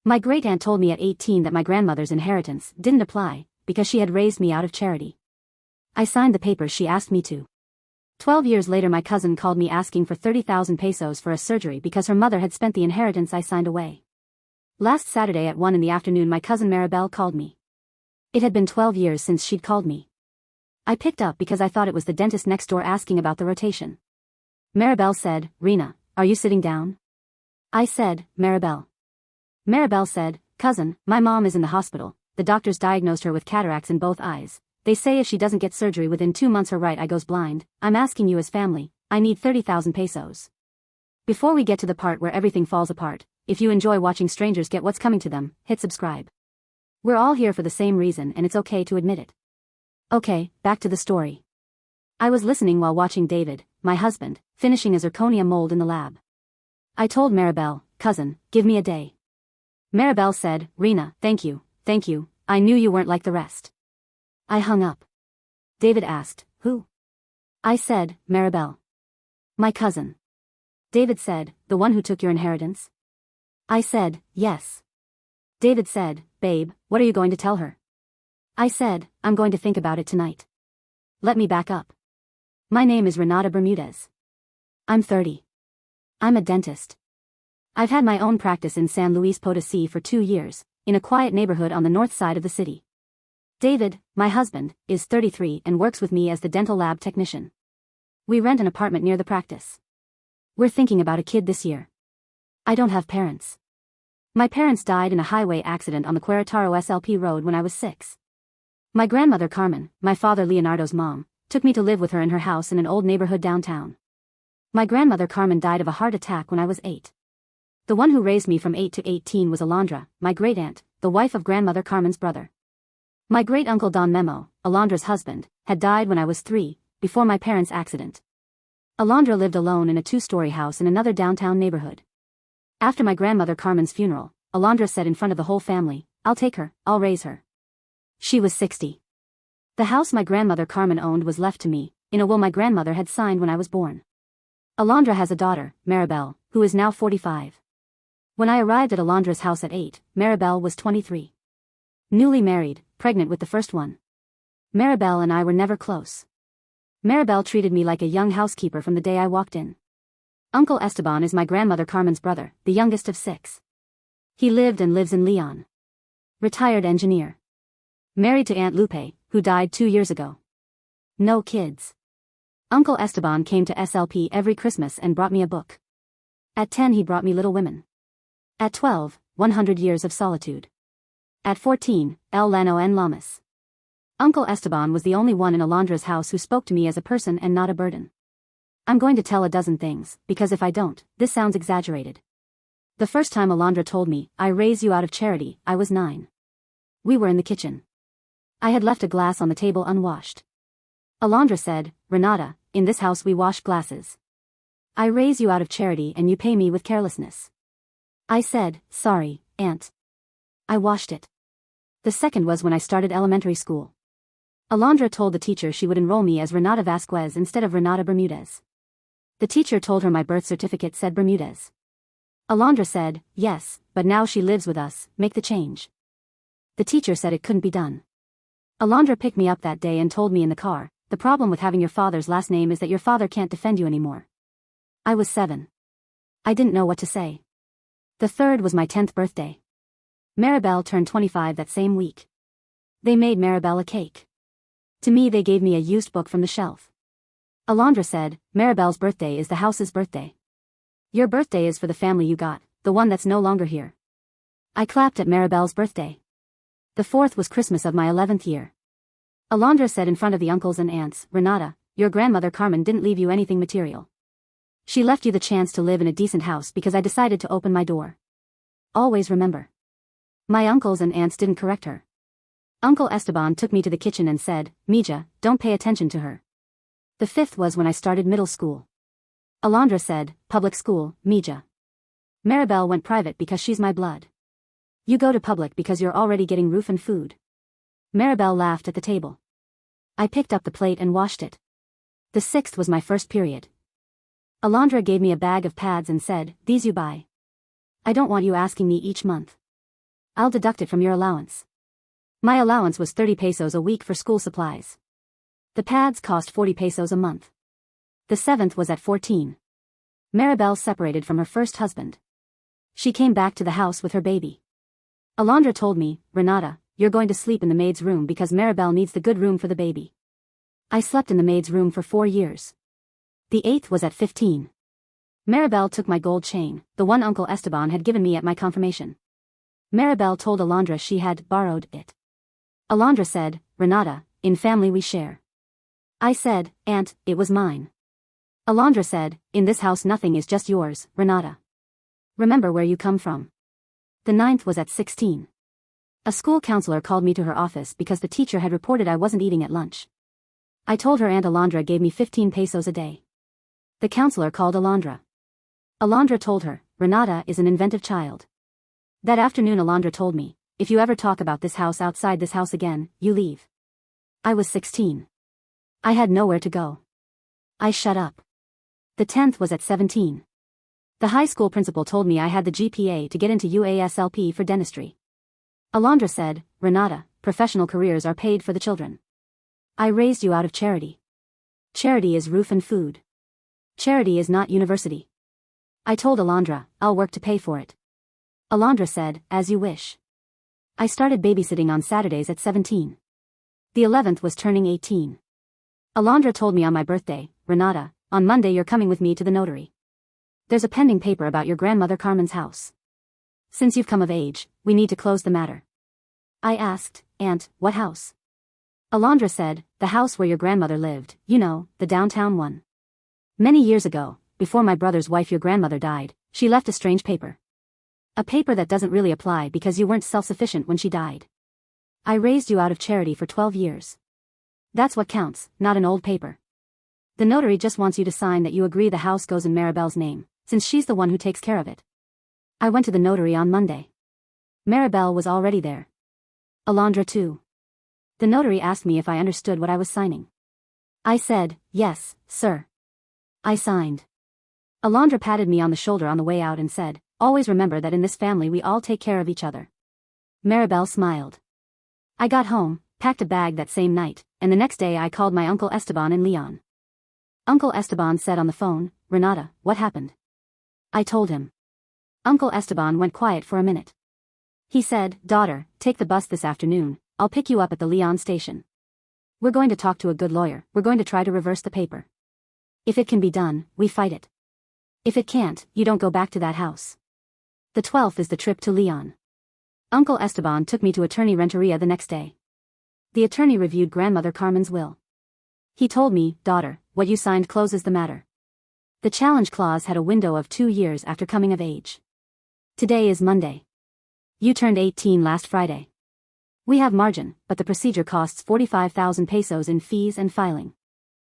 My great-aunt told me at 18 that my grandmother's inheritance didn't apply, because she had raised me out of charity. I signed the papers she asked me to. 12 years later my cousin called me asking for 30,000 pesos for a surgery because her mother had spent the inheritance I signed away. Last Saturday at 1 in the afternoon my cousin Maribel called me. It had been 12 years since she'd called me. I picked up because I thought it was the dentist next door asking about the rotation. Maribel said, "Rena, are you sitting down?" I said, "Maribel." Maribel said, "Cousin, my mom is in the hospital. The doctors diagnosed her with cataracts in both eyes. They say if she doesn't get surgery within 2 months her right eye goes blind. I'm asking you as family, I need 30,000 pesos. Before we get to the part where everything falls apart, if you enjoy watching strangers get what's coming to them, hit subscribe. We're all here for the same reason and it's okay to admit it." Okay, back to the story. I was listening while watching David, my husband, finishing a zirconia mold in the lab. I told Maribel, "Cousin, give me a day." Maribel said, "Rena, thank you, I knew you weren't like the rest." I hung up. David asked, "Who?" I said, "Maribel." "My cousin." David said, "The one who took your inheritance?" I said, "Yes." David said, "Babe, what are you going to tell her?" I said, "I'm going to think about it tonight." Let me back up. My name is Renata Bermudez. I'm 30. I'm a dentist. I've had my own practice in San Luis Potosí for 2 years, in a quiet neighborhood on the north side of the city. David, my husband, is 33 and works with me as the dental lab technician. We rent an apartment near the practice. We're thinking about a kid this year. I don't have parents. My parents died in a highway accident on the Querétaro SLP road when I was 6. My grandmother Carmen, my father Leonardo's mom, took me to live with her in her house in an old neighborhood downtown. My grandmother Carmen died of a heart attack when I was 8. The one who raised me from 8 to 18 was Alondra, my great-aunt, the wife of grandmother Carmen's brother. My great-uncle Don Memo, Alondra's husband, had died when I was 3, before my parents' accident. Alondra lived alone in a 2-story house in another downtown neighborhood. After my grandmother Carmen's funeral, Alondra said in front of the whole family, "I'll take her, I'll raise her." She was 60. The house my grandmother Carmen owned was left to me, in a will my grandmother had signed when I was born. Alondra has a daughter, Maribel, who is now 45. When I arrived at Alondra's house at 8, Maribel was 23. Newly married, pregnant with the first one. Maribel and I were never close. Maribel treated me like a young housekeeper from the day I walked in. Uncle Esteban is my grandmother Carmen's brother, the youngest of 6. He lived and lives in León. Retired engineer. Married to Aunt Lupe, who died 2 years ago. No kids. Uncle Esteban came to SLP every Christmas and brought me a book. At 10 he brought me Little Women. At 12, 100 Years of Solitude. At 14, El Llano en Llamas. Uncle Esteban was the only one in Alondra's house who spoke to me as a person and not a burden. I'm going to tell a dozen things, because if I don't, this sounds exaggerated. The first time Alondra told me, "I raise you out of charity," I was 9. We were in the kitchen. I had left a glass on the table unwashed. Alondra said, "Renata, in this house we wash glasses. I raise you out of charity and you pay me with carelessness." I said, "Sorry, Aunt." I washed it. The second was when I started elementary school. Alondra told the teacher she would enroll me as Renata Vasquez instead of Renata Bermudez. The teacher told her my birth certificate said Bermudez. Alondra said, "Yes, but now she lives with us, make the change." The teacher said it couldn't be done. Alondra picked me up that day and told me in the car, "The problem with having your father's last name is that your father can't defend you anymore." I was 7. I didn't know what to say. The third was my 10th birthday. Maribel turned 25 that same week. They made Maribel a cake. To me they gave me a used book from the shelf. Alondra said, "Maribel's birthday is the house's birthday. Your birthday is for the family you got, the one that's no longer here." I clapped at Maribel's birthday. The 4th was Christmas of my 11th year. Alondra said in front of the uncles and aunts, "Renata, your grandmother Carmen didn't leave you anything material. She left you the chance to live in a decent house because I decided to open my door. Always remember." My uncles and aunts didn't correct her. Uncle Esteban took me to the kitchen and said, "Mija, don't pay attention to her." The 5th was when I started middle school. Alondra said, "Public school, Mija." Maribel went private because she's my blood. You go to public because you're already getting roof and food. Maribel laughed at the table. I picked up the plate and washed it. The 6th was my first period. Alondra gave me a bag of pads and said, "These you buy. I don't want you asking me each month." I'll deduct it from your allowance. My allowance was 30 pesos a week for school supplies. The pads cost 40 pesos a month. The 7th was at 14. Maribel separated from her first husband. She came back to the house with her baby. Alondra told me, Renata, you're going to sleep in the maid's room because Maribel needs the good room for the baby. I slept in the maid's room for 4 years. The 8th was at 15. Maribel took my gold chain, the one Uncle Esteban had given me at my confirmation. Maribel told Alondra she had borrowed it. Alondra said, Renata, in family we share. I said, Aunt, it was mine. Alondra said, in this house nothing is just yours, Renata. Remember where you come from. The 9th was at 16. A school counselor called me to her office because the teacher had reported I wasn't eating at lunch. I told her Aunt Alondra gave me 15 pesos a day. The counselor called Alondra. Alondra told her, Renata is an inventive child. That afternoon Alondra told me, if you ever talk about this house outside this house again, you leave. I was 16. I had nowhere to go. I shut up. The 10th was at 17. The high school principal told me I had the GPA to get into UASLP for dentistry. Alondra said, Renata, professional careers are paid for the children. I raised you out of charity. Charity is roof and food. Charity is not university. I told Alondra, I'll work to pay for it. Alondra said, as you wish. I started babysitting on Saturdays at 17. The 11th was turning 18. Alondra told me on my birthday, Renata, on Monday you're coming with me to the notary. There's a pending paper about your grandmother Carmen's house. Since you've come of age, we need to close the matter. I asked, Aunt, what house? Alondra said, the house where your grandmother lived, you know, the downtown one. Many years ago, before my brother's wife your grandmother died, she left a strange paper. A paper that doesn't really apply because you weren't self-sufficient when she died. I raised you out of charity for 12 years. That's what counts, not an old paper. The notary just wants you to sign that you agree the house goes in Maribel's name, since she's the one who takes care of it. I went to the notary on Monday. Maribel was already there. Alondra too. The notary asked me if I understood what I was signing. I said, yes, sir. I signed. Alondra patted me on the shoulder on the way out and said, always remember that in this family we all take care of each other. Maribel smiled. I got home, packed a bag that same night, and the next day I called my Uncle Esteban in León. Uncle Esteban said on the phone, Renata, what happened? I told him. Uncle Esteban went quiet for a minute. He said, daughter, take the bus this afternoon, I'll pick you up at the León station. We're going to talk to a good lawyer, we're going to try to reverse the paper. If it can be done, we fight it. If it can't, you don't go back to that house. The 12th is the trip to León. Uncle Esteban took me to attorney Rentería the next day. The attorney reviewed grandmother Carmen's will. He told me, daughter, what you signed closes the matter. The challenge clause had a window of 2 years after coming of age. Today is Monday. You turned 18 last Friday. We have margin, but the procedure costs 45,000 pesos in fees and filing.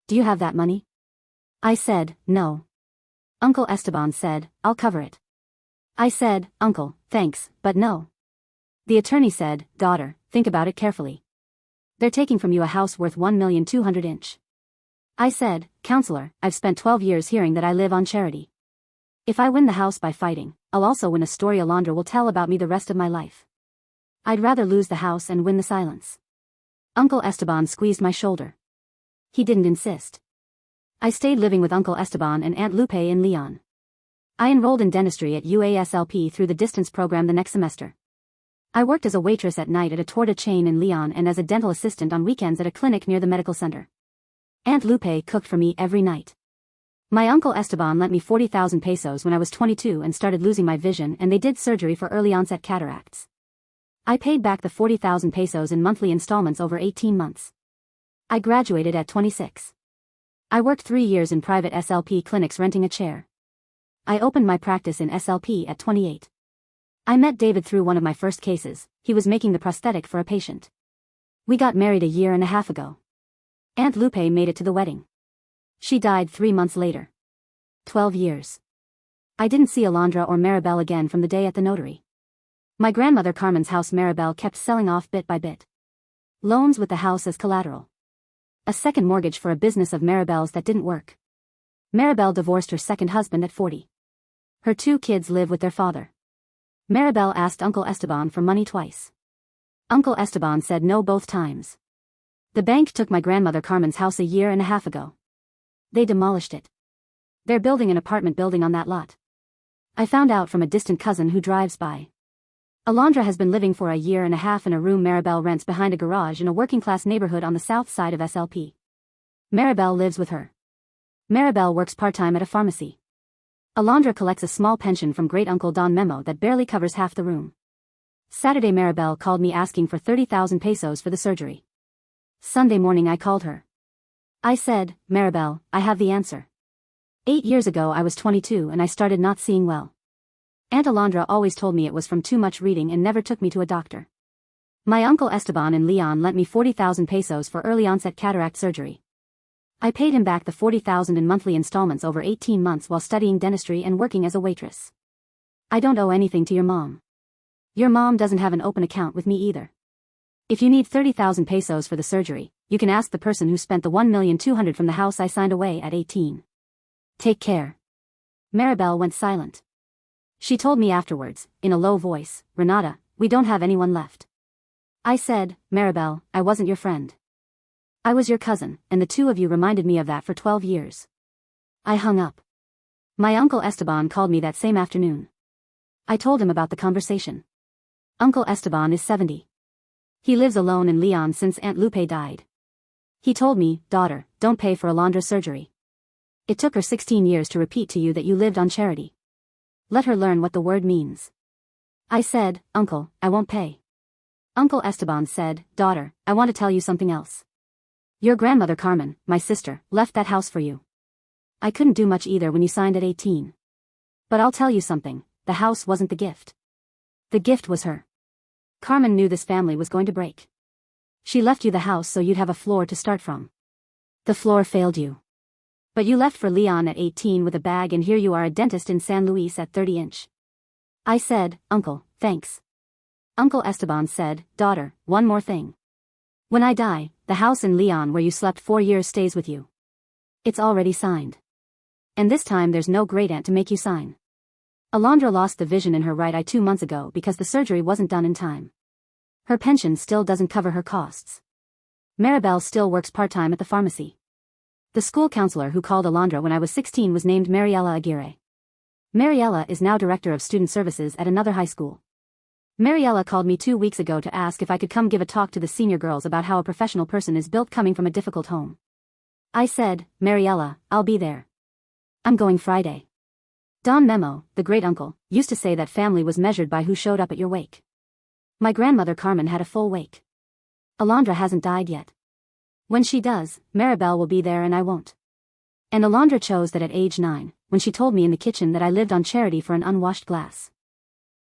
Do you have that money? I said, no. Uncle Esteban said, I'll cover it. I said, Uncle, thanks, but no. The attorney said, daughter, think about it carefully. They're taking from you a house worth 1,200,000 inch. I said, Counselor, I've spent 12 years hearing that I live on charity. If I win the house by fighting, I'll also win a story Alondra will tell about me the rest of my life. I'd rather lose the house and win the silence. Uncle Esteban squeezed my shoulder. He didn't insist. I stayed living with Uncle Esteban and Aunt Lupe in León. I enrolled in dentistry at UASLP through the distance program the next semester. I worked as a waitress at night at a torta chain in León and as a dental assistant on weekends at a clinic near the medical center. Aunt Lupe cooked for me every night. My Uncle Esteban lent me 40,000 pesos when I was 22 and started losing my vision, and they did surgery for early onset cataracts. I paid back the 40,000 pesos in monthly installments over 18 months. I graduated at 26. I worked 3 years in private SLP clinics renting a chair. I opened my practice in SLP at 28. I met David through one of my first cases. He was making the prosthetic for a patient. We got married a year and a half ago. Aunt Lupe made it to the wedding. She died 3 months later. 12 years. I didn't see Alondra or Maribel again from the day at the notary. My grandmother Carmen's house Maribel kept selling off bit by bit. Loans with the house as collateral. A second mortgage for a business of Maribel's that didn't work. Maribel divorced her second husband at 40. Her 2 kids live with their father. Maribel asked Uncle Esteban for money twice. Uncle Esteban said no both times. The bank took my grandmother Carmen's house a year and a half ago. They demolished it. They're building an apartment building on that lot. I found out from a distant cousin who drives by. Alondra has been living for a year and a half in a room Maribel rents behind a garage in a working-class neighborhood on the south side of SLP. Maribel lives with her. Maribel works part-time at a pharmacy. Alondra collects a small pension from great-uncle Don Memo that barely covers half the room. Saturday Maribel called me asking for 30,000 pesos for the surgery. Sunday morning I called her. I said, Maribel, I have the answer. 8 years ago I was 22 and I started not seeing well. Aunt Alondra always told me it was from too much reading and never took me to a doctor. My uncle Esteban in León lent me 40,000 pesos for early onset cataract surgery. I paid him back the 40,000 in monthly installments over 18 months while studying dentistry and working as a waitress. I don't owe anything to your mom. Your mom doesn't have an open account with me either. If you need 30,000 pesos for the surgery, you can ask the person who spent the 1,200,000 from the house I signed away at 18. Take care. Maribel went silent. She told me afterwards, in a low voice, Renata, we don't have anyone left. I said, Maribel, I wasn't your friend. I was your cousin, and the two of you reminded me of that for 12 years. I hung up. My uncle Esteban called me that same afternoon. I told him about the conversation. Uncle Esteban is 70. He lives alone in León since Aunt Lupe died. He told me, daughter, don't pay for Alondra's surgery. It took her 16 years to repeat to you that you lived on charity. Let her learn what the word means. I said, Uncle, I won't pay. Uncle Esteban said, daughter, I want to tell you something else. Your grandmother Carmen, my sister, left that house for you. I couldn't do much either when you signed at 18. But I'll tell you something, the house wasn't the gift. The gift was her. Carmen knew this family was going to break. She left you the house so you'd have a floor to start from. The floor failed you. But you left for León at 18 with a bag and here you are a dentist in San Luis at 30-inch. I said, Uncle, thanks. Uncle Esteban said, daughter, one more thing. When I die, the house in León where you slept 4 years stays with you. It's already signed. And this time there's no great-aunt to make you sign. Alondra lost the vision in her right eye 2 months ago because the surgery wasn't done in time. Her pension still doesn't cover her costs. Maribel still works part-time at the pharmacy. The school counselor who called Alondra when I was 16 was named Mariela Aguirre. Mariela is now director of student services at another high school. Mariela called me 2 weeks ago to ask if I could come give a talk to the senior girls about how a professional person is built coming from a difficult home. I said, Mariela, I'll be there. I'm going Friday. Don Memo, the great-uncle, used to say that family was measured by who showed up at your wake. My grandmother Carmen had a full wake. Alondra hasn't died yet. When she does, Maribel will be there and I won't. And Alondra chose that at age 9, when she told me in the kitchen that I lived on charity for an unwashed glass.